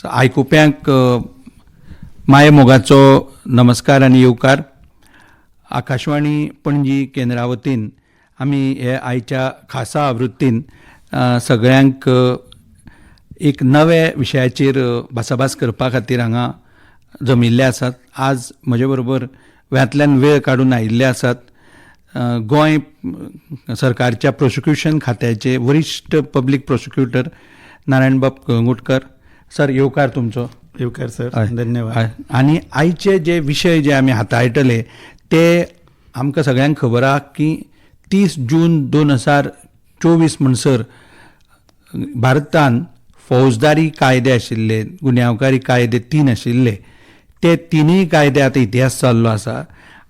आयकुप्यांक माये मोगाचो नमस्कार आनी येवकार. आकाशवाणी पणजी केंद्रा वतीन आमी हे आयच्या खासा आवृत्तीन सगळ्यांक एक नवे विशयाचेर भासाभास करपा खातीर हांगा जमिल्ले आसात. आज म्हजे बरोबर वेळांतल्यान वेळ काडून आयिल्ले आसात गोंय सरकारच्या प्रोसिक्युशन खात्याचे वरिश्ठ पब्लीक प्रोसिक्युटर नारायणबाब कळंगुटकर. सर, येवकार तुमचो. येवकार सर, धन्यवाद. आनी आयचे जे विशय जे आमी हाताळटले ते आमकां सगळ्यांक खबर आहा की 30 जून 2024 म्हणसर भारतान फौजदारी कायदे आशिल्ले, गुन्यांवकारी कायदे 3 आशिल्ले, ते तिनूय कायदे आतां इतिहास चाललो आसा.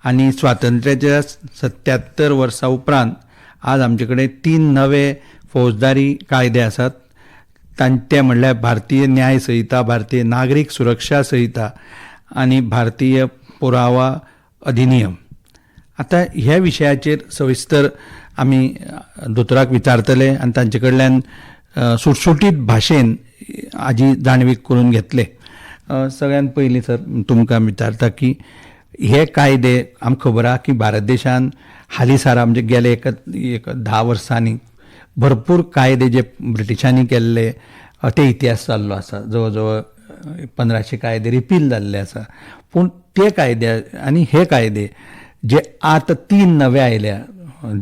आनी स्वातंत्र्याच्या 77 वर्सां उपरांत आज आमचे कडेन 3 नवे फौजदारी कायदे आसात. ते म्हणल्यार भारतीय न्याय संहिता, भारतीय नागरीक सुरक्षा संहिता आनी भारतीय पुरावा अधिनियम. आतां ह्या विशयाचेर सविस्तर आमी दोतोराक विचारतले आनी तांचे कडल्यान सुटसुटीत भाशेन हाजी जाणवीक करून घेतले. सगळ्यान पयलीं सर तुमकां विचारता की हे कायदे आमकां खबर आहा की भारत देशान हालींसरा म्हणजे गेले एक 10 वर्सांनी भरपूर कायदे जे ब्रिटिशांनी केल्ले ते इतिहास चाललो आसा. जवळ जवळ 1500 कायदे रिपील जाल्ले आसा. पूण ते कायदे आनी हे कायदे जे आतां 3 नवे आयल्या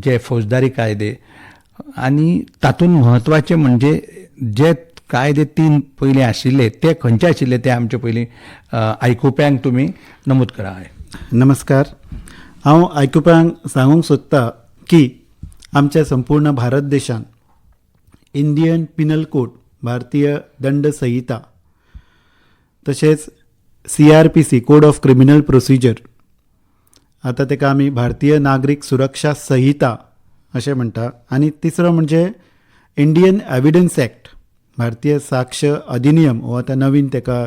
जे फौजदारी कायदे, आनी तातूंत म्हत्वाचे म्हणजे जे कायदे 3 पयलीं आशिल्ले ते खंयचे आशिल्ले ते आमचे पयलीं आयकुप्यांक तुमी नमूद करा. नमस्कार. हांव आयकुप्यांक सांगूंक सोदतां की आमच्या संपूर्ण भारत देशान इंडियन पिनल कोड, भारतीय दंड संहिता, तशेंच CRPC code of criminal procedure, आतां तेका आमी भारतीय नागरीक सुरक्षा संहिता अशें म्हणटा, आनी तिसरो म्हणजे इंडियन एविडन्स एक्ट, भारतीय साक्ष अधिनियम हो आतां नवीन तेका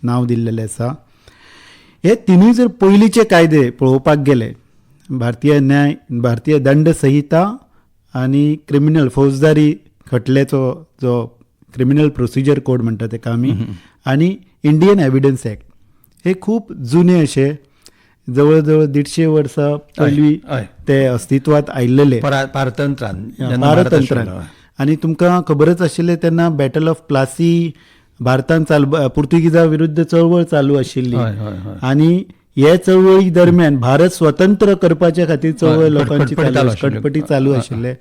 नांव दिल्लेलें आसा. हे तिनूय जर पयलींचे कायदे पळोवपाक गेले, भारतीय दंड संहिता आनी क्रिमिनल फौजदारी खटल्याचो जो क्रिमिनल प्रोसिजर कोड म्हणटा तेका आमी, आनी इंडियन एविडन्स एक्ट, हे खूब जुने अशे जवळ जवळ 150 वर्सां पयलीं ते अस्तित्वात आयिल्ले पारतंत्रान. आनी तुमकां खबरच आशिल्लें तेन्ना बॅटल ऑफ प्लासी भारतान पुर्तुगीजां विरुद्ध चळवळ चालू आशिल्ली, आनी हे चळवळी दरम्यान भारत स्वतंत्र करपाच्या खातीर चळवळ लोकांची कटपटी चालू आशिल्ले.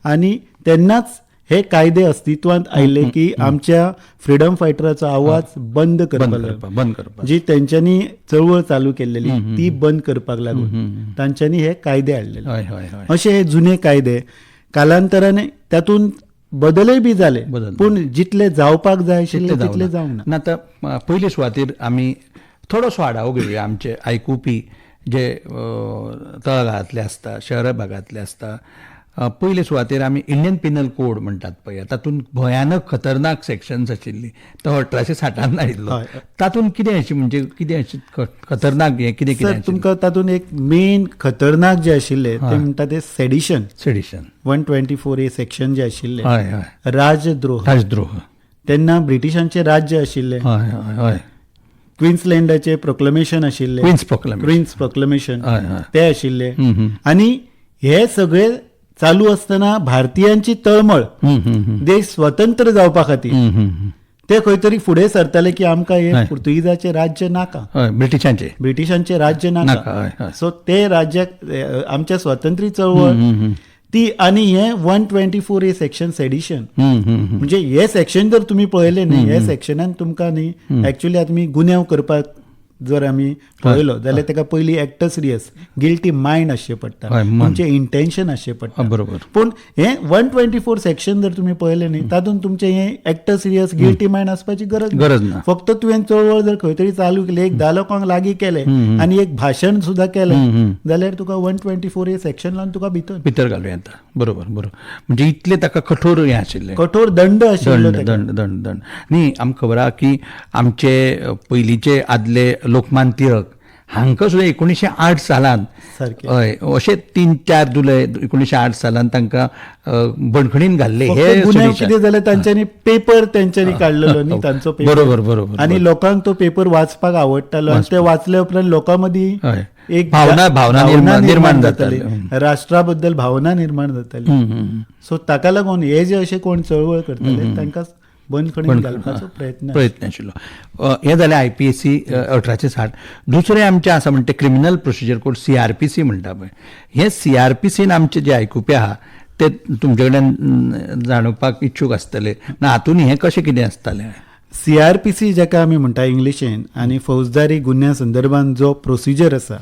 आनी तेन्नाच हे कायदे अस्तित्वांत आयिल्ले की आमच्या फ्रिडम फायटराचो आवाज बंद करपाक, जी तेंच्यांनी चळवळ चालू केल्लेली ती बंद करपाक लागून तांच्यांनी हे कायदे हाडलेले. अशे हे जुने कायदे कालांतरान तातूंत बदलय बी जाले, पूण जितले जावपाक जाय आशिल्ले तितले जावंक ना. आतां पयले सुवातेर आमी थोडोसो आढावो घेवया. आमचे आयकुपी जे तळागाळांतले आसता, शहर भागांतले आसता, पयले सुवातेर आमी इंडियन पिनल कोड म्हणटात पळय, तातूंत भयानक खतरनाक सेक्शन्स आशिल्ली. तो 1860 आयिल्लो. तातूंत कितें आशिल्लें, म्हणजे कितें खतरनाक हें कितें कितें तुमकां तातूंत एक मेन खतरनाक जे आशिल्ले ते म्हणटा ते सेडिशन 124A सेक्शन जे आशिल्ले, राजद्रोह. तेन्ना ब्रिटिशांचे राज्य आशिल्ले, क्वीन्सलँडाचे प्रोक्लेमेशन आशिल्ले, क्वीन्स प्रोक्लेमेशन ते आशिल्ले. आनी हे सगळे चालू आसतना भारतीयांची तळमळ देश स्वतंत्र जावपा खातीर ते खंय तरी फुडें सरताले की आमकां हे पुर्तुगीजाचे राज्य नाका, ब्रिटिशांचे राज्य नाका. सो ते राज्याक आमच्या स्वातंत्र्य चळवळ ती, आनी हे 124A सेक्शन सेडिशन, म्हणजे हे सेक्शन जर तुमी पळयले न्ही, हे सेक्शनान तुमकां न्ही एक्चुअली आमी गुन्यांव करपाक जर आमी पळयलो जाल्यार ताका पयलीं एक्टर सिरियस गिल्टी मायंड आसचें पडटा, तुमचें इंटेन्शन आसचें पडटा. बरोबर. पूण हे 124 सेक्शन जर तुमी पळयलें न्ही, तातूंत तुमचें हे एक्टर सिरियस गिल्टी मायंड आसपाची गरज ना. फक्त तुवें चळवळ जर खंय तरी चालू केली, एक 10 लोकांक लागीं केलें आनी एक भाशण सुद्दां केलें जाल्यार तुका 124A सेक्शन लावन तुका भितर घालूं येता. बरोबर. म्हणजे इतले ताका कठोर हें आशिल्लें, कठोर दंड आशिल्लो. दंड न्ही. आमकां खबर आहा की आमचे पयलींचे आदले लोकमान टिळक हांकां सुद्दां 1908 सालांत सारकें. हय अशे 3-4 जुलय 1908 सालांत तांकां बंदखणींत घाल्ले. हे गुन्यांव सुनील कितें जालें तांच्यांनी पेपर तेंच्यांनी काडलेलो न्ही तांचो पेपर. बरोबर आनी लोकांक तो पेपर वाचपाक आवडटालो आनी ते वाचल्या उपरांत लोकां मदीं हय. एक भावना निर्माण जाताली. राष्ट्रा बद्दल भावना निर्माण जाताली. सो ताका लागून हे जे अशे कोण चळवळ करताले तांकां बंदखणींत घालपाचो प्रयत्न आशिल्लो. हे जालें IPC 1860. दुसरें आमचें आसा म्हणटा क्रिमिनल प्रोसिजर कोड CRPC म्हणटा पळय. हे CRPCन आमचे जे आयकुपी आहा ते तुमचे कडेन जाणोवपाक इच्छूक आसतले ना हातून हें कशें कितें आसतालें. CRPC जेका आमी म्हणटा इंग्लिशेन आनी फौजदारी गुन्ह्या संदर्भात जो प्रोसिजर आसा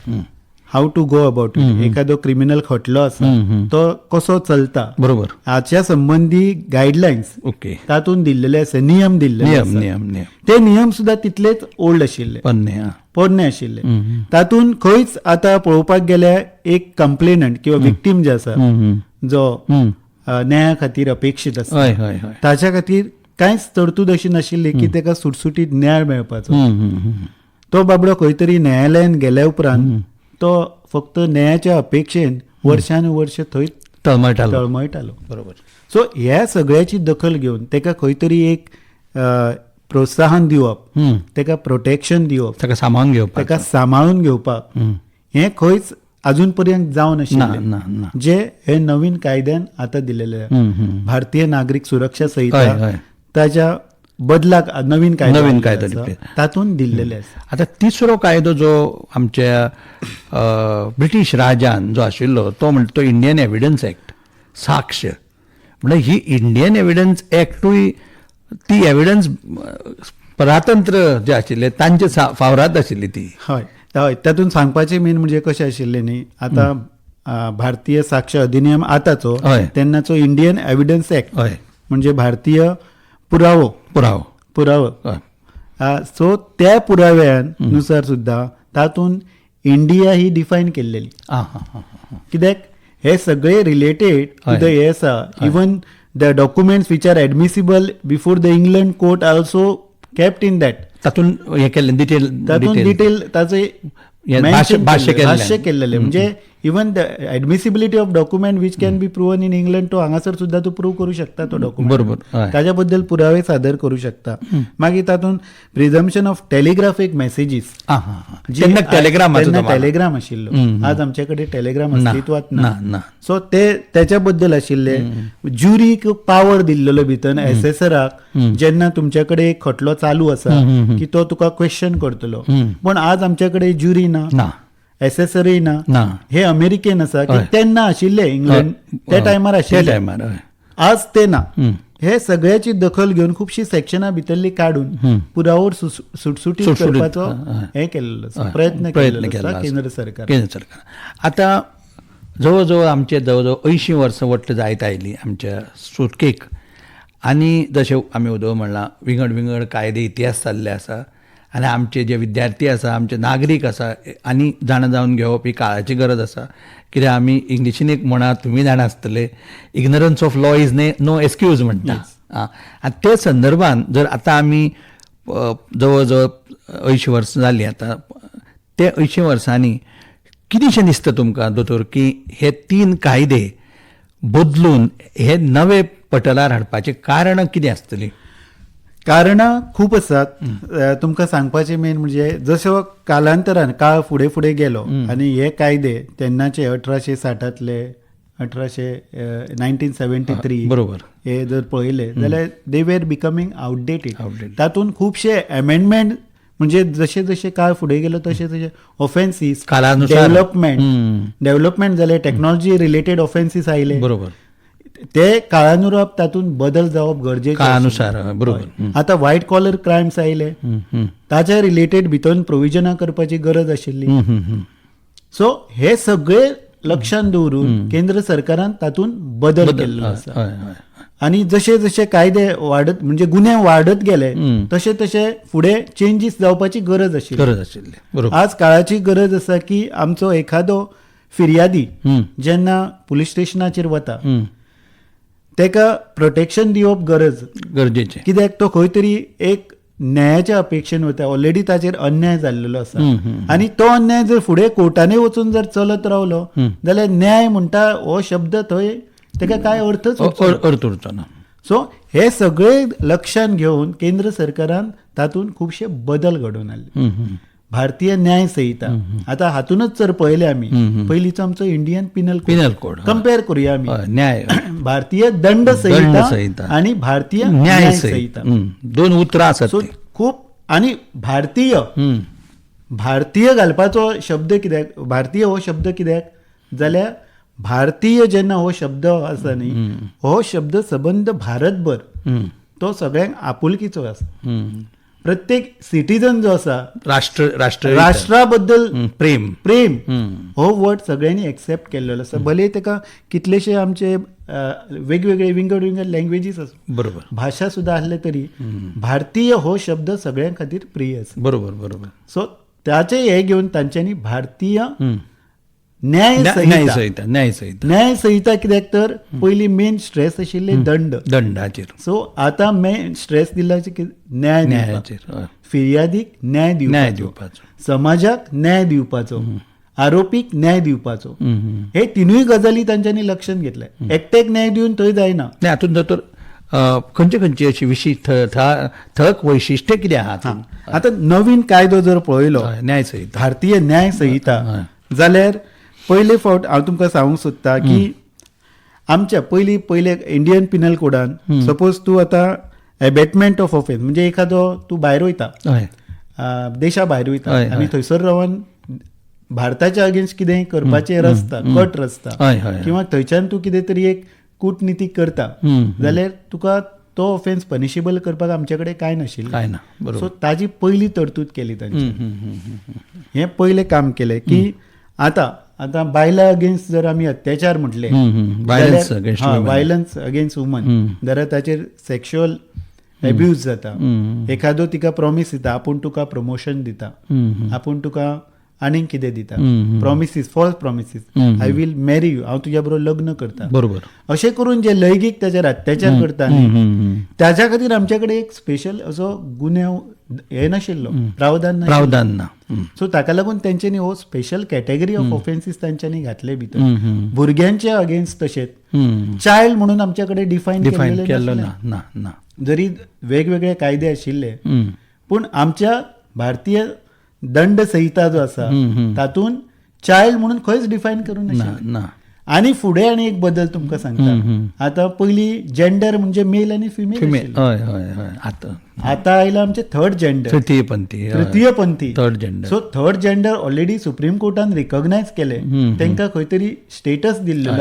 how to go about it, एखादो क्रिमिनल खटलो आसा तो कसो चलता बरोबर हाच्या संबंधी गायडलायन्स ओके तातूंत दिल्लेले आसा, नियम दिल्लेले आसा. नियम ते नियम सुद्धा तितलेच ओल्ड आशिल्ले, पोरणे आशिल्ले. तातूंत खंयच आतां पळोवपाक गेल्यार एक कंप्लेनंट किंवा विक्टीम जे आसा जो न्याया खातीर अपेक्षीत आसा ताच्या खातीर कांयच तरतूद अशी नाशिल्ली की ताका सुटसुटीत न्याय मेळपाचो. तो बाबडो खंय तरी न्यायालयान गेल्या उपरांत तो फक्त न्यायाच्या अपेक्षेन वर्षानुवर्ष थंय तळमळटालो. बरोबर. सो ह्या सगळ्याची दखल घेवन ताका खंय तरी एक प्रोत्साहन दिवप, ताका प्रोटेक्शन दिवप, ताका सांबाळून घेवपाक, ताका सांबाळून घेवपाक हें खंयच अजून पर्यंत जावन आशिल्लें जे हे नवीन कायद्यान आतां दिलेले भारतीय नागरिक सुरक्षा संहिता ताच्या बदलाक नवीन कायदो तातूंत दिल्लेले आसा. आतां तिसरो कायदो जो आमच्या ब्रिटीश राजान जो आशिल्लो तो म्हणटा तो इंडियन एविडन्स एक्ट, साक्ष. म्हणजे ही इंडियन एविडन्स एक्टूय ती एविडन्स परतंत्र जे आशिल्ले तांचे फावरात आशिल्ली ती. हय हय तातूंत सांगपाचें मेन म्हणजे कशें आशिल्लें न्ही, आतां भारतीय साक्ष अधिनियम आतांचो तेन्नाचो इंडियन एविडन्स एक्ट म्हणजे भारतीय पुरावो. सो त्या पुराव्यान नुसार सुद्दां तातूंत इंडिया ही डिफायन केल्लेली. कित्याक हे सगळे रिलेटेड टू द हे आसा. Even the documents which are admissible before the England court also kept in that. तातूंत हे केल्लें डिटेल ताचे भाष्य केल्लेले. म्हणजे even the admissibility of document which can be proven in England तो हांगासर सुद्धा तूं प्रूव करू शकता तो डॉक्युमेंट. बरोबर. ताच्या बद्दल पुरावे सादर करू शकता. मागीर तातूंत प्रिझम्पशन ऑफ टेलिग्राफीक मेसेजीस, टेलिग्राम आशिल्लो. आज आमचे कडेन टेलिग्राम अस्तित्वात ना. सो ते त्याच्या बद्दल आशिल्ले. ज्युरीक पावर दिल्लेलो भितर एसेसराक जेन्ना तुमच्या कडेन एक खटलो चालू आसा की तो तुका क्वेश्चन करतलो, पण आज आमच्या कडेन ज्युरी ना, एसेसरी ना. हे अमेरिकेन आसा की तेन्ना आशिल्ले इंग्लंड त्या टायमार आशिल्ले, आज ते ना. हे सगळ्याची दखल घेवन खुबशी सेक्शनां भितरली काडून पुरावो सुटसुटीत करपाचो हे केल्लो प्रयत्न केल्लो केंद्र सरकार. आतां जवळ जवळ 80 वर्सां वट्ट जायत आयली आमच्या सुटकेक. आनी जशें आमी उदो म्हणलां विंगड कायदे इतिहास जाल्ले आसा आनी आमचे जे विद्यार्थी आसा, आमचे नागरीक आसा आनी जाणा जावन घेवप ही काळाची गरज आसा. कित्याक आमी इंग्लिशीन एक म्हणा तुमी जाणा आसतले, ignorance of law is no excuse म्हणटा. आनी ते संदर्भान जर आतां आमी जवळ जवळ 80 वर्सां जालीं आतां, ते 80 वर्सांनी कितेंशें दिसता तुमकां दोतोर की हे 3 कायदे बदलून हे नवे पटलार हाडपाचें कारण कितें आसतली? कारणां खूब आसात. तुमकां सांगपाचें मेन म्हणजे जसो कालांतरान काळ फुडें गेलो आनी हे कायदे तेन्नाचे 1860 1973 बरोबर हे जर पळयले जाल्यार दे वेर बिकमिंग आउटडेटेड. तातूंत खुबशे अमेंडमेंट म्हणजे जशे जशे काळ फुडें गेलो तशे तशे ऑफेन्सीस, डेव्हलपमेंट जाले, टेक्नॉलॉजी रिलेटेड ऑफेन्सीस आयले. बरोबर. ते काळानुरूप तातूंत बदल जावप गरजेचें काळानुसार. बरोबर. आतां व्हायट कॉलर क्रायम्स आयले, ताच्या रिलेटेड भितर प्रोविजनां करपाची गरज आशिल्ली. सो हे सगळे लक्षांत दवरून केंद्र सरकारान तातूंत बदल केल्लो आसा. आनी जशे जशे कायदे वाडत म्हणजे गुन्हे वाडत गेले तशे तशे फुडें चेंजीस जावपाची गरज आशिल्ली. आज काळाची गरज आसा की आमचो एखादो फिर्यादी जेन्ना पुलीस स्टेशनाचेर वता तेका प्रोटेक्शन दिवप गरजेचें. कित्याक तो खंय तरी एक न्यायाच्या अपेक्षेन वता. ऑलरेडी ताचेर अन्याय जाल्लो आसा आणि तो अन्याय जर फुडें कोर्टाने वचून जर चलत रावलो जाल्यार न्याय म्हणटा हो शब्द थंय ताका काय अर्थच अर्थ उरचो ना. सो हे सगळे लक्षात घेऊन केंद्र सरकारान तातूंत खुबशे बदल घडोवन हाडले. भारतीय न्याय संहिता आता हातूनच जर पळयले आमी पयलींचो आमचो इंडियन पिनल कोड कंपेअर करूया आमी. न्याय भारतीय दंड संहिता आणि भारतीय न्याय संहिता दोन उतरां आसात. सो खूप आणि भारतीय घालपाचो शब्द कित्याक, भारतीय हो शब्द कित्याक जाल्यार भारतीय जेन्ना हो शब्द आसा न्ही, हो शब्द सबंद भारतभर तो सगळ्यांक आपुलकीचो आसा. प्रत्येक सिटीजन जो आसा राष्ट्रा बद्दल प्रेम हो वर्ड सगळ्यांनी एक्सेप्ट केल्लो आसा. भले ताका कितलेशे आमचे वेगवेगळे विंगड लँग्वेजीस आसा, बरोबर, भाशा सुद्धा आसले तरी भारतीय हो शब्द सगळ्यां खातीर प्रिय आसा. बरोबर. सो त्याचे हे घेऊन तांच्यांनी भारतीय न्याय संहिता कित्याक तर पयली मेन स्ट्रेस आशिल्ले दंडाचेर. सो आता मेन स्ट्रेस दिला न्यायाचेर. फिर्यादीक न्याय दिवपाचो, समाजाक न्याय दिवपाचो, आरोपीक न्याय दिवपाचो. हे तिनूय गजाली तांच्यांनी लक्षात घेतले. एकट्याक न्याय दिवन थंय जायना. हातूंत तर खंयची अशी विशिश्ट ठळक वैशिश्ट्य कितें आहा? आता नवीन कायदो जर पळयलो न्याय भारतीय न्याय संहिता जाल्यार पयले फावट हांव तुमकां सांगूंक सोदता की आमच्या पयले इंडियन पिनल कोडान सपोज तूं आतां एबेटमेंट ऑफ ऑफेन्स म्हणजे एखादो तूं भायर वयता, देशा भायर वयता आनी थंयसर रावन भारताच्या अगेन्स्ट कितें करपाचें रस्ता, कट रस्ता किंवा थंयच्यान तूं कितें तरी एक कूटनितीक करता जाल्यार तुका तो ऑफेन्स पनिशेबल करपाक आमचे कडेन कांय नाशिल्लें. सो ताजी पयली तरतूद केली तांची. हें पयलें काम केलें की आतां बायलां अगेन्स्ट जर आमी अत्याचार म्हटले, वायलन्स अगेन्स्ट वुमन, जाल्यार ताचेर सेक्शुअल एब्यूज जाता. एखादो तिका प्रॉमिस दिता, आपूण तुका प्रमोशन दिता, आपूण तुका आनीक कितें दिता, promises, false promises, I will marry you, हांव तुज्या बरोबर लग्न करता, बरोबर. अशें करून जे लैंगीक ताचेर अत्याचार करता ताच्या खातीर आमचे कडेन एक स्पेशल असो गुन्यांव हे नाशिल्लो, प्रावधान ना. सो ताका लागून तेंच्यांनी हो स्पेशल कॅटेगरी ऑफ ऑफेन्सीस तांच्यांनी घातले भितर. भुरग्यांच्या अगेन्स्ट तशेंच चायल्ड म्हणून आमच्या कडेन डिफायन केल्लो ना. जरी वेगवेगळे कायदे आशिल्ले पूण आमच्या भारतीय दंड संहिता जो आसा तातूंत चायल्ड म्हणून खंयच डिफायन करूंक नाशिल्लें. आणि फुडें आनी एक बदल तुमकां सांगता. आतां पयलीं जेंडर म्हणजे मेल आनी फिमेल, आतां आयला आमचे थर्ड जेंडर, तृतीयपंथी. So third gender already supreme कोर्टान रिकॉग्नायज केले, तांकां खंय तरी स्टेटस दिल्लो,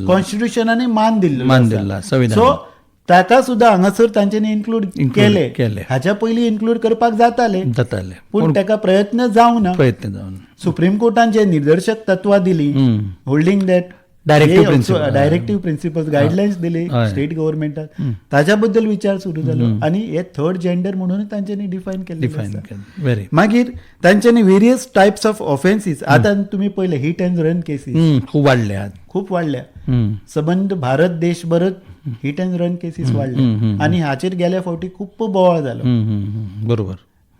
कॉन्स्टिट्युशनाने मान दिल्लो. सो ताका सुद्धा हांगासर तांच्यांनी इन्क्लूड केले. हाच्या पयलीं इन्क्लूड करपाक जाताले पूण ताका प्रयत्न जावं ना. सुप्रीम कोर्टान जे निर्देशक तत्वां दिली, holding that directive principles, guidelines दिले स्टेट गव्हर्नमेंटाक, ताच्या बद्दल विचार सुरू जालो आणि हे थर्ड जेंडर म्हणून तांच्यांनी डिफायन केले. मागीर तांच्यांनी वेरियस टायप्स ऑफ ऑफेन्सीस, आतां तुमी पळयले हिट अँड रन केसीस खूप वाडल्या. सबंद भारत देशभरात हिट अँड रन केसीस वाडले आणि हाचेर गेल्या फावटी खूप बोवाळ जालो. बरोबर,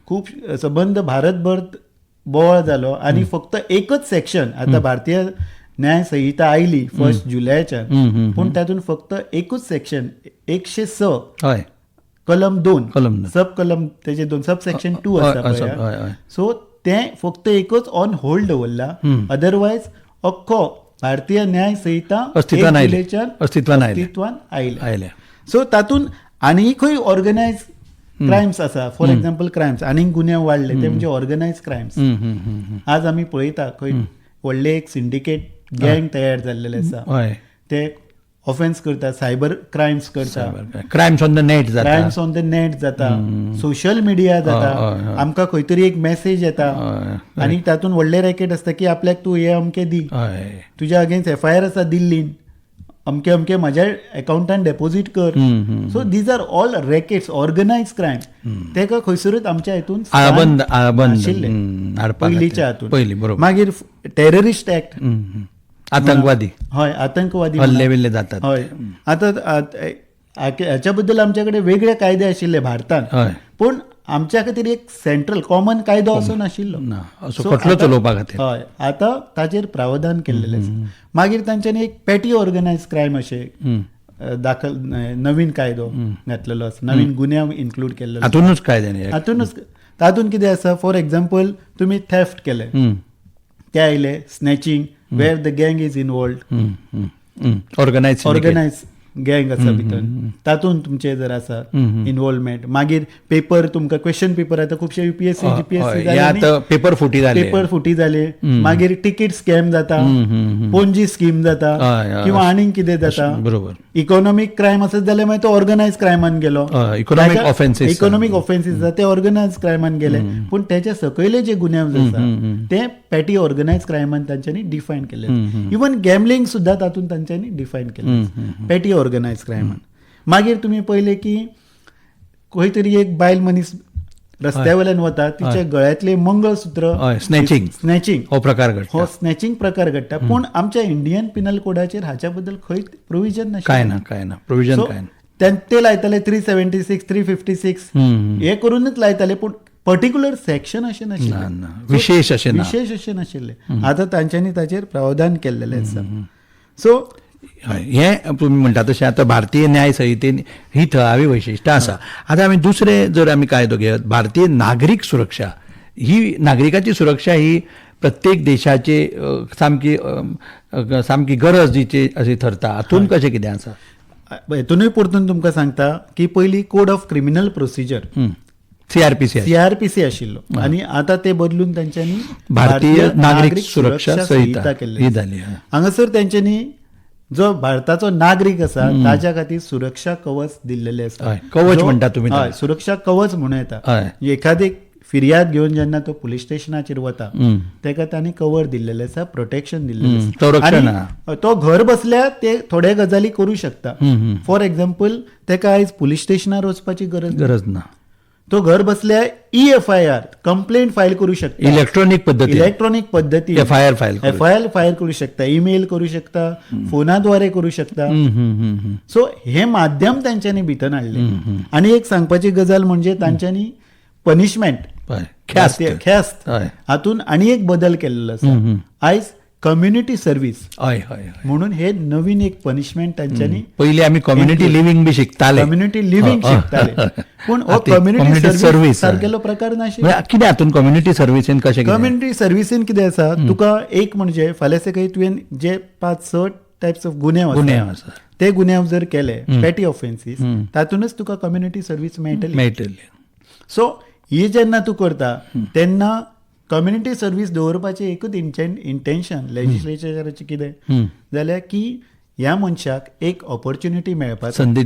खूप सबंद भारतभर बोवाळ जालो आणि फक्त एकच सेक्शन, आता भारतीय न्याय संहिता आयली 1 जुलयाच्यान, पूण तातूंत फक्त एकूच सेक्शन 106 कलम 2 सब कलम तेजे 2 सब सेक्शन 2 आसा. सो तें फक्त एकच ऑन होल्ड दवरला. अदरवायज अख्खो भारतीय न्याय संहिता अस्तित्वान आयल्या. सो तातूंत आनीकय ऑर्गनायज क्रायम्स आसा. फॉर एक्झाम्पल क्रायम्स आनीक गुन्हे वाडले ते म्हणजे ऑर्गनायज क्रायम्स. आज आमी पळयता खंय व्हडले एक सिंडिकेट गँग तयार जाल्लेले आसा, ते ऑफेन्स करता, सायबर क्रायम्स करता, क्रायम्स ऑन द नेट जाता, सोशल मिडिया जाता. आमकां खंय तरी एक मेसेज येता आनी तातूंत व्हडले रॅकेट आसता की आपल्याक तूं हे अमकें दी, तुज्या अगेन्स्ट FIR आसा दिल्लीन, अमके अमके म्हाज्या अकाउंटान डेपोजीट कर. So these are all rackets, organise crime. तेका खंयसरूच आमच्या हितून पयलींच्या हातून. मागीर टेररिस्ट एक्ट, आतंकवादी हल्ले जातात. हय, आतां हाच्या बद्दल आमच्या कडेन वेगळे कायदे आशिल्ले भारतांत, पूण आमच्या खातीर एक सेंट्रल कॉमन कायदो असो नाशिल्लो. ना असो So कसलो आता- चलोवपा खातीर. हय आतां ताचेर प्रावधान केल्लेलें आसा. मागीर तांच्यांनी एक पेटी ऑर्गनायज क्रायम अशें दाखल नवीन कायदो घातलेलो आसा, नवीन गुन्यांव इन्क्लूड केल्लेलो आसा. हातूनच काय जाणे हातूनच तातूंत कितें आसा, फॉर एक्झाम्पल तुमी थेफ्ट केले, ते आयले स्नॅचिंग वेर द गँग इज इनवॉल्ड, ऑर्गनायज गँग आसा भितर, तातूंत तुमचे जर आसा इन्वॉल्वमेंट. मागीर पेपर तुमकां क्वेश्चन पेपर आता खुबशे UPSC GPSC आता पेपर फुटी जाले. पेपर फुटी जाले. मागीर तिकीट स्कॅम जाता, पोंजी स्कीम जाता, किंवा आनीक कितें जाता. बरोबर. इकॉनॉमिक क्रायम आसत जाल्यार मागीर तो ऑर्गनायज क्रायमान गेलो. इकॉनॉमिक ऑफेन्सीस. इकॉनॉमिक ऑफेन्सीस आसा ते ऑर्गनायज क्रायमान गेले. पूण त्याच्या सकयले जे गुन्यांव जे आसा ते पॅटी ऑर्गनायज क्रायमान तांच्यांनी डिफायन केले. इवन गॅमलिंग सुद्धा तातूंत तांच्यांनी डिफायन केले पॅटी ऑर्गनायज क्रायमान. मागीर तुमी पळयलें की खंय तरी एक बायल मनीस रस्त्या वयल्यान वता, तिच्या गळ्यांतले मंगळसूत्र स्नॅचिंग हो प्रकार घडटा. हो स्नॅचिंग प्रकार घडटा. पूण आमच्या इंडियन पिनल कोडाचेर हाच्या बद्दल खंय प्रोविजन काय ना प्रोविजन काय ना. ते लायताले 376 356 हे करूनच लायताले, पूण पर्टिक्युलर सेक्शन अशें नाशिल्लें, विशेष अशें नाशिल्लें. आतां तांच्यांनी ताचेर प्रावधान केल्लेलें आसा. सो हे तुम्ही म्हणटा तशें आतां भारतीय न्याय संहितेन ही थळावी वैशिश्ट्य आसा. आतां आमी दुसरे जर आमी कायदो घेयत, भारतीय नागरीक सुरक्षा, ही नागरिकाची सुरक्षा ही प्रत्येक देशाची सामकी गरज जिची अशी ठरता. हातून कशें कितें आसा? हेतूनय परतून तुमकां सांगता की पयलीं code of criminal procedure CRPC आशिल्लो, आनी आतां ते बदलून तांच्यांनी भारतीय नागरिक सुरक्षा संहिता केल्ली. हांगासर तांच्यांनी जो भारताचो नागरीक आसा ताच्या खातीर सुरक्षा कवच दिल्लेले आसा. कवच म्हणटा तुमी. सुरक्षा कवच म्हणून येता. एखादी फिर्याद घेवन जेन्ना तो पुलीस स्टेशनाचेर वता तेका तांणी कवर दिल्लेले आसा, प्रोटेक्शन दिल्लेलें आसा. आनी तो घर बसल्या ते थोडे गजाली करूं शकता. फॉर एक्झाम्पल तेका आयज पुलीस स्टेशनार वचपाची गरज ना. तो घर बसल्या EFIR कंप्लेंट फायल करू शकता. इलेक्ट्रॉनिक पद्धती FIR फायल करू शकता, ईमेल करू शकता, फोनाद्वारे करू शकता. सो हे माध्यम तांच्यांनी भितर हाडले. आणि एक सांगपाची गजाल म्हणजे तांच्यांनी पनिशमेंट ख्यास्त हातून आणि एक बदल केलेलो आसा. आयज कम्युनिटी सर्व्हिस म्हणून हे नवीन एक पनिशमेंट तांच्यांनी. पयलीं आमी कम्युनिटी लिव्हिंग बी शिकताले, पूण हो कम्युनिटी सर्व्हिस सारकेलो प्रकार नाशिल्लो. कितें हातून कम्युनिटी सर्व्हिसीन कशें? कम्युनिटी सर्व्हिसीन कितें आसा, तुका एक म्हणजे फाल्यां सकयल तुवें जे 5-6 टायप्स ऑफ गुन्यांव आसा ते गुन्यांव जर केले, पॅटी ऑफेन्सीस, तातूनच तुका कम्युनिटी सर्व्हिस मेळटली. सो ही जेन्ना तूं करता तेन्ना कम्युनिटी सर्व्हिस दवरपाचें एकूच इंटेन्शन लेजिस्लेचराचें कितें जाल्यार की ह्या मनशाक एक ऑपॉर्च्युनिटी मेळपाची, संदी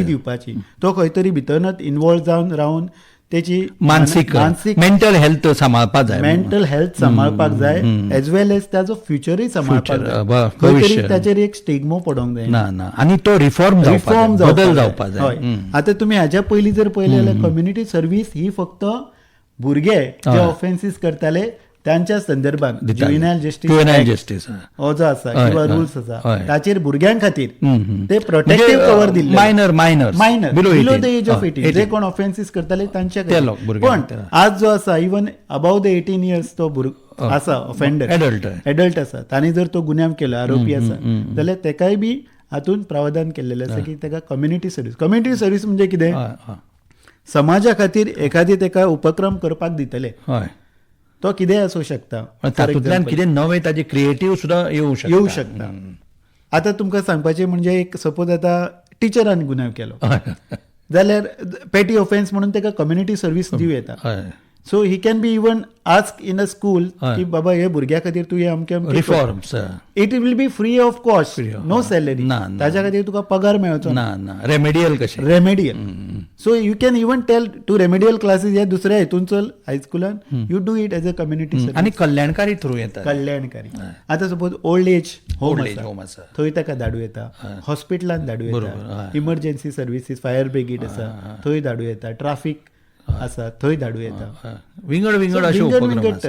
दिवपाची. तो खंय तरी भितरच इन्वॉल्व जावन रावन तेची मानसीक मेंटल हेल्थ सांबाळपाक जाय, एज वेल एज ताजो फ्युचरय सांबाळपाक जाय. खंय तरी ताचेर एक स्टिग्मो पडोंक जाय आनी तो रिफॉर्म जावपाक जाय. आतां तुमी हाच्या पयलीं जर पळयलें जाल्यार कम्युनिटी सर्व्हिस ही फक्त भुरगे जे ऑफेन्सीस करताले त्यांच्या संदर्भात ज्युव्हेनाइल जस्टिस हो जो आसा किंवा रुल्स आसा ताचेर भुरग्यां खातीर ते प्रोटेक्टिव्ह कवर दिल्ले. Minor below the age of 18 जे कोण ऑफेन्सीस करताले तांच्या खातीर. पण आज जो आसा इवन अबाव द 18 इयर्स तो आसा ऑफेंडर, एडल्ट आसा, तांणी जर तो गुन्यांव केलो, आरोपी आसा, जाल्यार तेकाय बी हातून प्रावधान केल्लेलें आसा की ताका कम्युनिटी सर्व्हिस म्हणजे कितें, समाजा खातीर एखादी तेका उपक्रम करपाक दितले. तो कितें आसूं शकता, तातूंतल्यान कितें नवें ताजें क्रिएटीव सुद्दां येवं शकता. आतां तुमकां सांगपाचें म्हणजे एक सपोज आतां टिचरान गुन्यांव केलो जाल्यार पेटी ऑफेन्स म्हणून तेका कम्युनिटी सर्व्हिस दिवं येता. So he can be even ask in a school की बाबा हे भुरग्या खातीर तूं हे अमके reforms, it will be free of cost, no salary, ताच्या खातीर तुका पगार मेळचो ना. Remedial. So you can even tell to remedial classes हे दुसऱ्या हितून चल हायस्कुलान, you do it as a community service. आनी कल्याणकारी थ्रू येता. आतां सपोज ओल्ड एज होम आसा थंय ताका धाडूं येता, हॉस्पिटलान धाडूं येता, इमर्जन्सी सर्व्हिसीस, फायर ब्रिगेड आसा थंय धाडूं येता, ट्राफीक आसा थंय धाडूं येता. विंगड.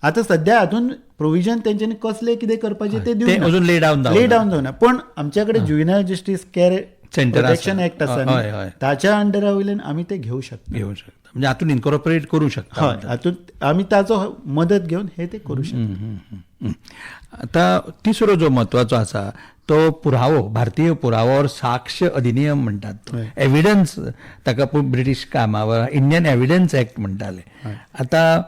आतां सध्या हातून प्रोविजन तेंच्यांनी कसले कितें करपाचें ते दिवन अजून ले डावन जावना. पण आमच्या कडेन ज्युव्हेनाइल जस्टीस केअर प्रोटेक्शन ऍक्ट आसा, ताच्या अंडरा वयल्यान आमी ते घेवं शकता. म्हणजे हातून इन्कॉर्पोरेट करू शकता. हय हातूंत आमी ताचो मदत घेवन हे ते करू शकता. आता तिसरो जो म्हत्वाचो आसा तो पुरावो, भारतीय पुरावो और साक्ष अधिनियम म्हणटात, एव्हिडन्स, ताका ब्रिटीश कामावर इंडियन एव्हिडन्स ऍक्ट म्हणटाले. आता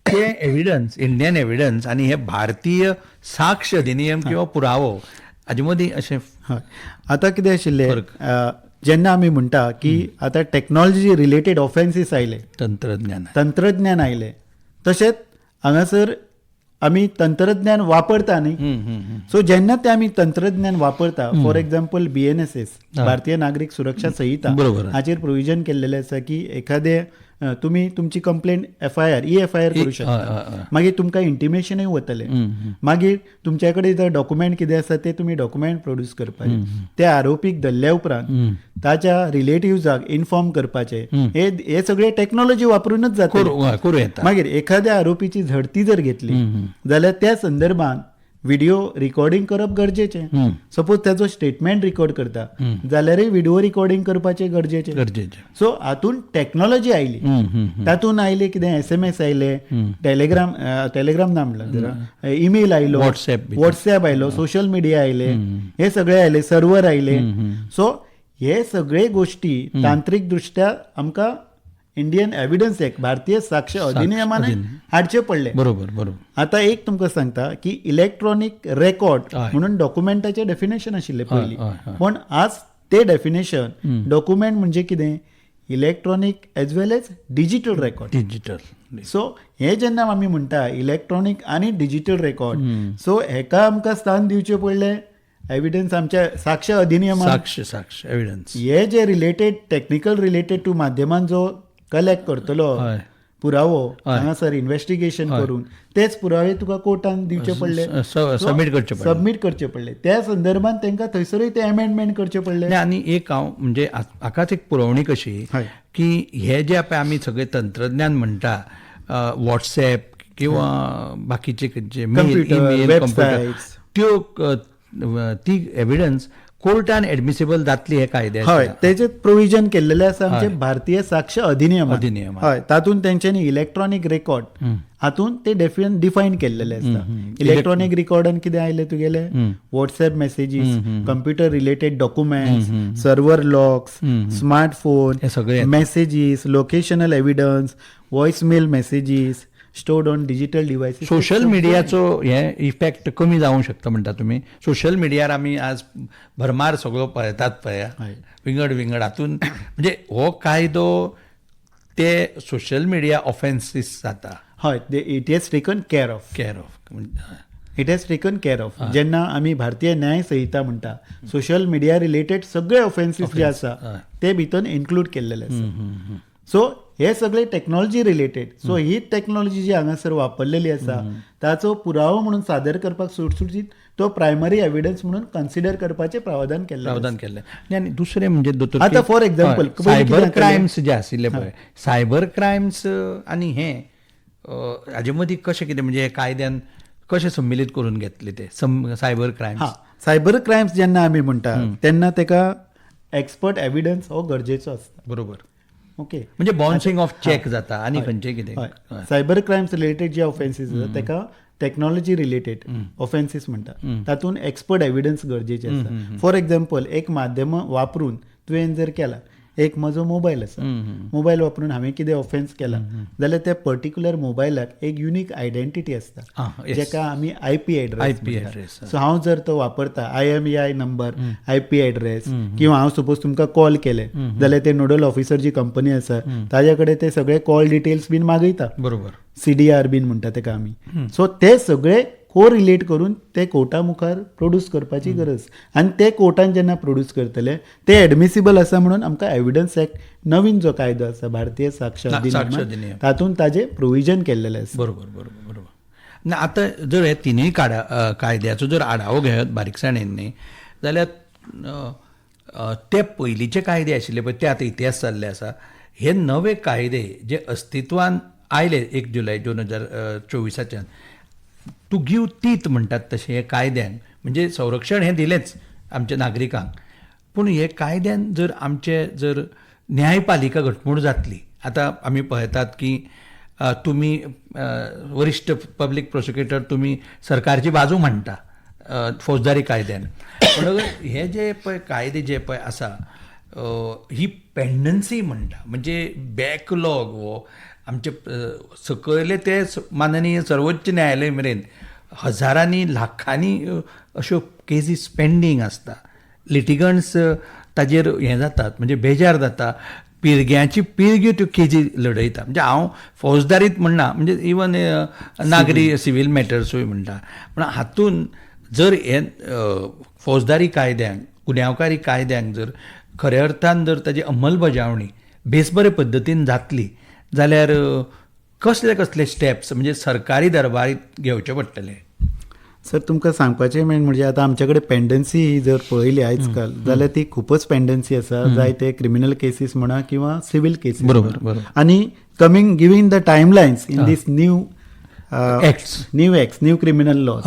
ते एव्हिडन्स, इंडियन एव्हिडन्स आनी हे भारतीय साक्ष अधिनियम किंवा पुरावो हाजे मदीं अशें हय आता कितें आशिल्लें, जेन्ना आमी म्हणटा की आतां टॅक्नॉलॉजी रिलेटेड ऑफेन्सीस आयले, तंत्रज्ञान आयले, तशेंच हांगासर आमी तंत्रज्ञान वापरता न्ही. सो जेन्ना ते आमी तंत्रज्ञान वापरता, फॉर एक्झाम्पल BNSS, भारतीय नागरिक सुरक्षा संहिता, हाचेर प्रोविजन केल्लेले आसा की एखादे तुमी तुमची कंप्लेंट EFIR करू शकता. मागीर तुमकां इंटिमेशनूय वतले. मागीर तुमचे कडेन जर डॉक्युमेंट कितें आसा ते तुमी डॉक्युमेंट प्रोड्यूस करपाचे. त्या आरोपीक धरल्या उपरांत ताच्या रिलेटिव्जाक इन्फॉर्म करपाचे. हे सगळे टेक्नॉलॉजी वापरूनच जाता. मागीर एखाद्या आरोपीची झडती जर घेतली जाल्यार त्या संदर्भात व्हिडिओ रिकॉर्डिंग करप गरजेचें. सपोज त्याचो स्टेटमेंट रिकॉर्ड करता जाल्यारय व्हिडिओ रिकॉर्डिंग करपाचें गरजेचें. सो हातून टेक्नॉलॉजी आयली. तातूंत आयले कितें SMS आयले, टेलिग्राम ना म्हणला, ईमेल आयलो, व्हॉट्सॲप आयलो, सोशल मिडिया आयले, हे सगळे आयले, सर्वर आयले. सो हे सगळे गोष्टी तांत्रीक दृश्ट्या आमकां इंडियन एव्हिडन्स ऍक्ट, भारतीय साक्ष अधिनियमान हाडचे पडले. बरोबर. आता एक तुमकां सांगता की इलेक्ट्रॉनिक रेकॉर्ड म्हणून डॉक्युमेंटाचें डेफिनेशन आशिल्लें पयलीं, पण आज ते डेफिनेशन डॉक्युमेंट म्हणजे कितें, इलेक्ट्रॉनिक एज वेल एज डिजिटल रेकॉर्ड. सो हे जेन्ना आमी म्हणटा इलेक्ट्रॉनिक आनी डिजिटल रेकॉर्ड, सो हेका आमकां स्थान दिवचें पडलें एव्हिडन्स आमच्या साक्ष अधिनियमांत. साक्ष एव्हिडन्स हे जे रिलेटेड टेक्निकल रिलेटेड टू माध्यमान जो कलेक्ट करतलो पुरावो, हांगासर इन्व्हेस्टिगेशन करून तेच पुरावे तुका कोर्टान दिवचे पडले, सबमीट करचे पडले. त्या संदर्भात तांकां थंयसरूय ते अमेंडमेंट करचे पडले. आनी एक हांव म्हणजे हाकाच एक पुरवणी कशी की हे जे आमी सगळे तंत्रज्ञान म्हणटा, व्हॉट्सॲप किंवा बाकीचे वेबसायट, ती एव्हिडन्स कोर्टान एडमिसिबल जातली हे कायदे. हय तेचे प्रोविजन केल्लेले आसा आमचे भारतीय साक्ष अधिनियम. हय तातूंत तेंच्यांनी इलेक्ट्रॉनिक रेकॉर्ड हातूंत ते डिफायन केल्लेले आसता. इलेक्ट्रॉनिक रेकॉर्डान कितें आयले तुगेले, WhatsApp messages, computer related documents, server logs, smartphone messages, locational evidence, voicemail messages stored on digital devices. Social मिडियाचो हे इफेक्ट कमी जावंक शकता म्हणटा तुमी. सोशल मिडियार आमी आज भरमार सगळो पळयतात पळया, विंगड हातून म्हणजे हो कायदो ते सोशल मिडिया ऑफेन्सीस जाता. हय it has taken care of. It has taken care of. जेन्ना आमी भारतीय न्याय संहिता म्हणटा, सोशल मिडिया रिलेटेड सगळे ऑफेन्सीस जे आसा ते भितर इन्क्लूड केल्लेले आसा. सो हे सगळे टेक्नॉलॉजी रिलेटेड. सो ही टेक्नॉलॉजी जी हांगासर वापरलेली आसा ताचो पुरावो म्हणून सादर करपाक सुटसुटीत तो प्रायमरी एव्हिडन्स म्हणून कन्सिडर करपाचें प्रावधान केल्लें. आनी दुसरें म्हणजे दोतोर आतां फॉर एक्झाम्पल सायबर क्रायम्स जे आशिल्ले पळय, सायबर क्रायम्स आनी हे हाजे मदीं कशें कितें म्हणजे हे कायद्यान कशें सम्मिलीत करून घेतले ते सायबर क्रायम्स. सायबर क्रायम्स जेन्ना आमी म्हणटा तेन्ना ताका एक्सपर्ट एव्हिडन्स हो गरजेचो आसता. बरोबर. ओके, म्हणजे बाउन्सिंग ऑफ चॅक जाता आनी खंयचे कितें. सायबर क्रायम्स रिलेटेड जे ऑफेन्सीस आसा ताका टेक्नॉलॉजी रिलेटेड ऑफेन्सीस म्हणटा. तातूंत एक्सपर्ट एव्हिडन्स गरजेचे आसता. फॉर एक्झाम्पल एक माध्यम वापरून तुवें जर केला, एक म्हजो मोबायल आसा, मोबायल वापरून हांवें कितें ऑफेन्स केला जाल्यार त्या पर्टिक्युलर मोबायलाक एक युनीक आयडेंटिटी आसता जेका आमी IP एड्रेस. सो हांव जर तो वापरता, IMEI नंबर, IP एड्रेस, किंवा हांव सपोज तुमकां कॉल केले जाल्यार ते नोडल ऑफिसर जी कंपनी आसा ताजे कडेन ते सगळे कॉल डिटेल्स बीन मागयता. बरोबर. CDR बीन म्हणटा ताका आमी. सो ते सगळे को रिलेट करून ते कोर्टा मुखार प्रोड्यूस करपाची गरज. आनी ते कोर्टान जेन्ना प्रोड्यूस करतले ते एडमिसिबल आसा म्हणून आमकां एव्हिडन्स ऍक्ट नवीन जो कायदो आसा भारतीय साक्ष अधिनियम तातूंत ताजे प्रोविजन केल्लेले आसा. बरोबर. आतां जर हे तिनूय कायद्याचो जर आढावो घेत बारीकसाणेन न्ही जाल्यार ते पयलींचे कायदे आशिल्ले पळय ते आतां इतिहास जाल्ले आसा. हे नवे कायदे जे अस्तित्वान आयले 1 जुलय 2024 टू गिव टीथ म्हणटात तशें हे कायद्यांक, म्हणजे संरक्षण हें दिलेंच आमच्या नागरिकांक, पूण हे कायद्यान जर आमचे जर न्यायपालिका घटमूट जातली आता आम्ही पळयतात की तुम्ही वरिष्ठ पब्लीक प्रोसिक्युटर तुम्ही सरकारची बाजू म्हणटा फौजदारी कायद्यान, पण हे जे पळय कायदे जे पळय आसा ही पेंडन्सी म्हणटा, म्हणजे बॅकलॉग हो आमचे सकयले ते माननीय सर्वोच्च न्यायालय मेरेन हजारांनी लाखांनी अश्यो केसीस पेंडींग आसता. लिटिगंट्स ताजेर हें जातात, म्हणजे बेजार जाता, पिरग्यांची पिरग्यो त्यो केसी लढयता. म्हणजे हांव फौजदारीत म्हणना, म्हणजे इवन नागरी सिवील मॅटर्सूय म्हणटा, पण हातून जर हे फौजदारी कायद्यांक गुन्यांवकारी कायद्यांक जर खऱ्या अर्थान जर ताजी अंमलबजावणी बेस बरे पद्दतीन जातली जाल्यार कसले कसले स्टेप्स म्हणजे सरकारी दरबारीत घेवचे पडटले? सर तुमकां सांगपाचें मेन म्हणजे आतां आमचे कडेन पेंडन्सी ही जर पळयली आयज काल जाल्यार ती खूपच पेंडन्सी आसा, जाय ते क्रिमिनल केसीस म्हणा किंवा सिवील केसीस. बरोबर. आनी giving the timelines in these new criminal laws,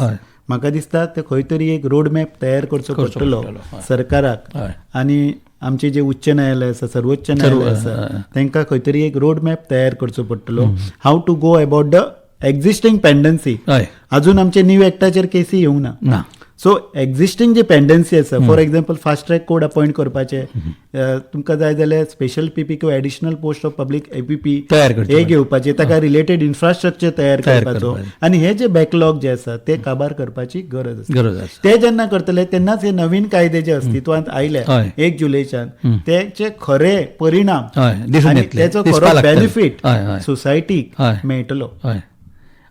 म्हाका दिसता ते खंय तरी एक रोड मॅप तयार करचो पडटलो सरकाराक. आनी आमचे जे उच्च न्यायालय आसा, सर्वोच्च न्यायालय आसा, तांकां खंय तरी एक रोड मॅप तयार करचो पडटलो how to go about the existing pendency. अजून आमचे न्यू एक्टाचेर केसी येवंक ना. सो एक्झिस्टिंग जी पेंडन्सी आसा, for example fast track court appoint करपाचे, तुमकां जाय जाल्यार स्पेशल पीपी किंवा additional post of public APP हे घेवपाचे, ताका रिलेटेड इन्फ्रास्ट्रक्चर तयार करपाचो, आनी हे जे बॅकलॉग जे आसा ते काबार करपाची गरज आसा. ते जेन्ना करतले तेन्नाच हे नवीन कायदे जे अस्तित्वांत आयले 1 जुलैच्यान तेचे खरे परिणाम आनी तेचो खरो बेनिफीट सोसायटीक मेळटलो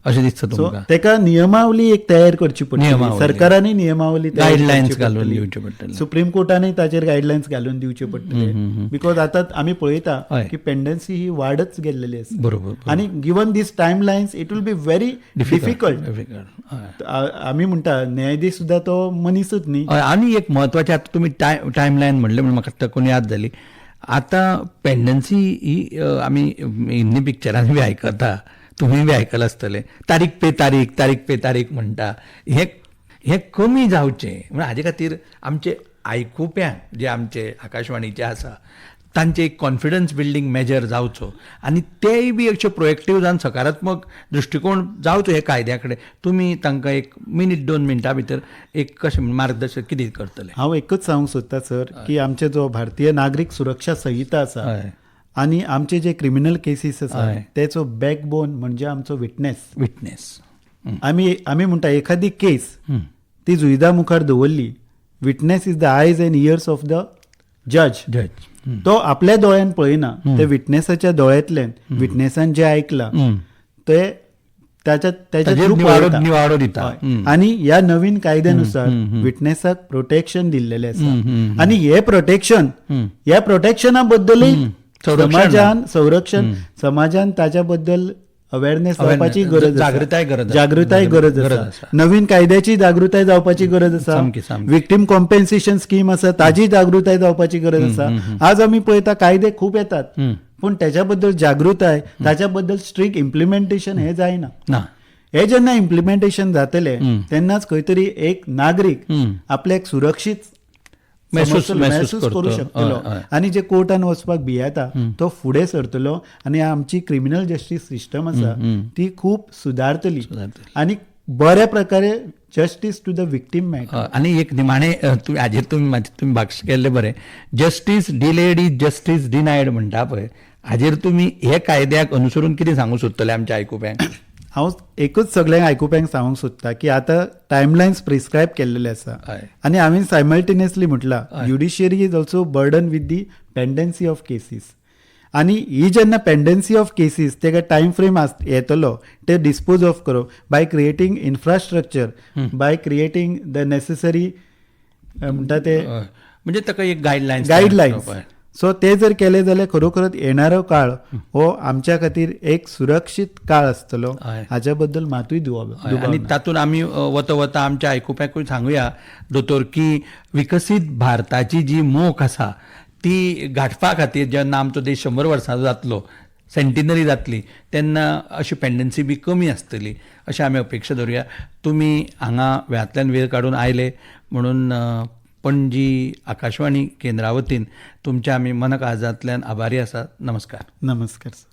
अशें दिसता सो तुमकां? तेका नियमावली एक तयार करची पडटली, सरकारांनी नियमावली गायडलायन्स घालून दिवचे पडटले, सुप्रीम कोर्टानय ताचेर गायडलायन्स घालून दिवचे पडटले. बिकॉज आतां आमी पळयता की पेंडन्सी ही वाडच गेल्लेली आसा. बरोबर. आनी given these timelines it will be very difficult. आमी म्हणटा न्यायाधीश सुद्दां तो मनीसच न्ही. आनी एक म्हत्वाचें आतां तुमी टायमलायन म्हणलें म्हणून म्हाका ताकून याद जाली. आतां पेंडन्सी ही आमी हिंदी पिक्चरांनी बी आयकता, तुम्ही बी आयकलां आसतलें, तारीख पे तारीख म्हणटा. हे कमी जावचें म्हणजे हाजे खातीर आमचे आयकुप्यांक जे आमचे आकाशवाणीचे आसा तांचे एक कॉन्फिडन्स बिल्डींग मेजर जावचो, आनी तेय बी अशे प्रोएक्टीव जावन सकारात्मक दृश्टिकोन जावचो हे कायद्या कडेन. तुमी तांकां 1 मिनीट 2 मिनटां भितर एक कशें मार्गदर्शन कितें करतले? हांव एकच सांगूंक सोदता सर की आमचे जो भारतीय नागरीक सुरक्षा संहिता आसा आनी आमचे जे क्रिमिनल केसीस आसा तेचो बॅकबोन म्हणजे आमचो विटनेस. आमी म्हणटा एखादी केस ती जुईदा मुखार दवरली, विटनेस इज द आयज एंड इयर्स ऑफ द जज. तो आपल्या दोळ्यान पळयना, ते विटनेसाच्या दोळ्यांतल्यान विटनेसान जे आयकलां ते त्याच्या निवाडो दिता. आनी ह्या नवीन कायद्यानुसार विटनेसाक प्रोटेक्शन दिल्लेलें आसा, आनी हे प्रोटेक्शना बद्दलय समाजान ताच्या बद्दल अवेअरनेस जावपाची गरज, जागृताय गरज आसा. नवीन कायद्याची जागृताय जावपाची गरज आसा. विक्टीम कॉम्पेन्सेशन स्कीम आसा ताजी जागृताय जावपाची गरज आसा. आज आमी पळयता कायदे खूब येतात पूण त्याच्या बद्दल जागृताय, ताच्या बद्दल स्ट्रिक्ट इम्प्लिमेंटेशन हे जायना. हे जेन्ना इम्प्लिमेंटेशन जातले तेन्नाच खंय तरी एक नागरीक आपल्याक सुरक्षीत महसूस करू शकतलो, आनी जे कोर्टान वचपाक भियेता तो फुडें सरतलो, आनी आमची क्रिमिनल जस्टीस सिस्टम आसा ती खूब सुदारतली, आनी बऱ्या प्रकारे जस्टीस टू द विक्टीम मेळटा. आनी एक निमाणें हाजेर तुमी भाश्य केल्लें बरें, जस्टीस डिलेड इज जस्टीस डिनायड म्हणटा पळय, हाजेर तुमी हे कायद्याक अनुसरून कितें सांगूं सोदतले आमच्या आयकुप्यांक? हांव एकूच सगळ्यांक आयकुप्यांक सांगूंक सोदता की आतां टायमलायन्स प्रिस्क्रायब केल्लेले आसा, आनी हांवें सायमल्टेनियसली म्हटलां judiciary is also burden with the pendency of cases. आनी ही जेन्ना पेंडन्सी ऑफ केसीस तेका टायम फ्रेम येतलो ते डिस्पोज ऑफ करप by creating infrastructure, by creating the necessary म्हणटा ते म्हणजे ताका एक गायडलायन्स. सो ते जर केले जाल्यार खरोखरच येणारो काळ हो आमच्या खातीर एक सुरक्षीत काळ आसतलो, हाच्या बद्दल मातूय दुबाव. आनी तातूंत आमी वता आमच्या आयकुप्यांकूय सांगुया दोतोर की विकसीत भारताची जी मोख आसा ती गाठपा खातीर जेन्ना आमचो देश 100 वर्सांचो जातलो, सेंटिनरी जातली, तेन्ना अशी पेंडन्सी बी कमी आसतली अशें आमी अपेक्षा धरुया. तुमी हांगा वेळांतल्यान वेळ काडून आयले म्हणून पणजी आकाशवाणी केंद्रा वतीन तुमच्या आमी मन काळजांतल्यान आभारी आसात. नमस्कार. नमस्कार.